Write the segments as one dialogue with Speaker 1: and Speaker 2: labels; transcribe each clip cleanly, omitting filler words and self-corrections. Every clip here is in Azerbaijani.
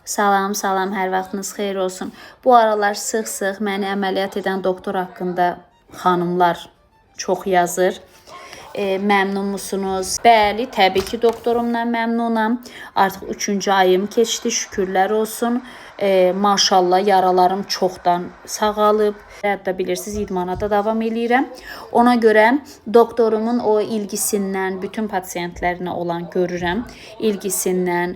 Speaker 1: Salam, salam, hər vaxtınız xeyir olsun. Bu aralar sıx-sıx məni əməliyyat edən doktor haqqında xanımlar çox yazır. Məmnun musunuz? Bəli, təbii ki, doktorumdan məmnunam. Artıq 3-cü ayım keçdi, şükürlər olsun. Maşallah, yaralarım çoxdan sağalıb. Hətta bilirsiniz, idmana da davam eləyirəm. Ona görə doktorumun o ilgisindən, bütün pasiyentlərinə olan görürəm, ilgisindən,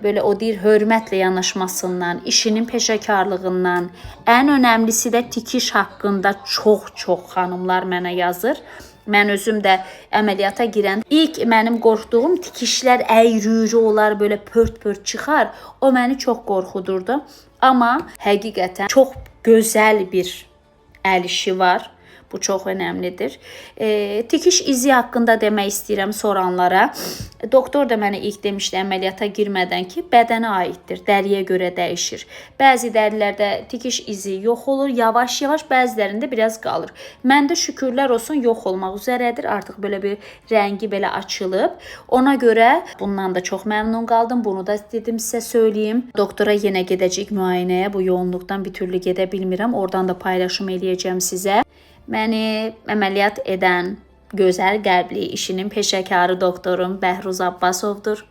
Speaker 1: böyle o deyir, hörmətlə yanaşmasından, işinin peşəkarlığından, ən önəmlisi də tikiş haqqında çox xanımlar mənə yazır. Mən özüm də əməliyyata girən ilk mənim qorxduğum tikişlər əyri-üyrü olar, böyle pört-pört çıxar. O məni çox qorxudurdu. Amma həqiqətən çox gözəl bir əl işi var. Bu çox önəmlidir. Tikiş izi haqqında demək istəyirəm soranlara. Doktor da mənə ilk demişdi əməliyyata girmədən ki, bədənə aiddir, dəriyə görə dəyişir. Bəzi dərilərdə tikiş izi yox olur, yavaş-yavaş, bəzilərində biraz qalır. Məndə şükürlər olsun yox olmaq üzrədir. Artıq belə bir rəngi belə açılıb. Ona görə bundan da çox məmnun qaldım. Bunu da dedim sizə söyləyim. Doktora yenə gedəcək müayinəyə. Bu yoğunluqdan bir türlü gedə bilmirəm. Oradan da paylaşım eləyəcəm sizə. Məni əməliyyat edən gözəl qəlbli, işinin peşəkarı doktorum Bəhruz Abbasovdur.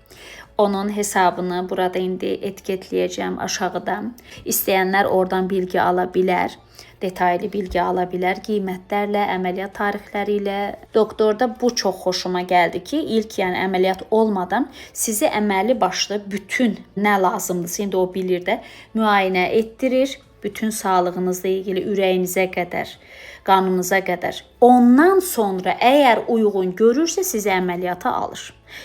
Speaker 1: Onun hesabını burada indi etiketləyəcəm aşağıda. İstəyənlər oradan bilgi ala bilər. Detaylı bilgi ala bilər, qiymətlərlə, əməliyyat tarixləri ilə. Doktorda bu çox xoşuma gəldi ki, ilk yəni əməliyyat olmadan sizi əməlli başlı bütün nə lazımdırsa, indi o bilir də, müayinə etdirir. Bütün sağlığınızla ilgili ürəyinizə qədər, qanınıza qədər. Ondan sonra əgər uyğun görürsə sizi əməliyyata alır.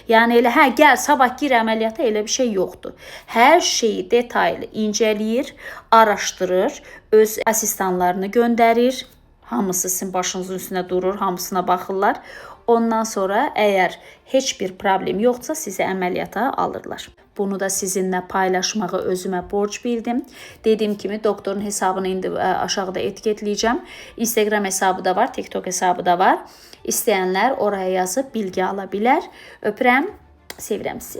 Speaker 1: Yəni elə gəl sabah gir əməliyyata, elə bir şey yoxdur. Hər şeyi detaylı incələyir, araşdırır, öz asistanlarını göndərir. Hamısı sizin başınızın üstünə durur, hamısına baxırlar. Ondan sonra əgər heç bir problem yoxsa sizi əməliyyata alırlar. Bunu da sizinlə paylaşmağı özümə borc bildim. Dediyim kimi doktorun hesabını indi aşağıda etiketləyəcəm. Instagram hesabı da var, TikTok hesabı da var. İstəyənlər oraya yazıb bilgi ala bilər. Öpürəm, sevirəm sizi.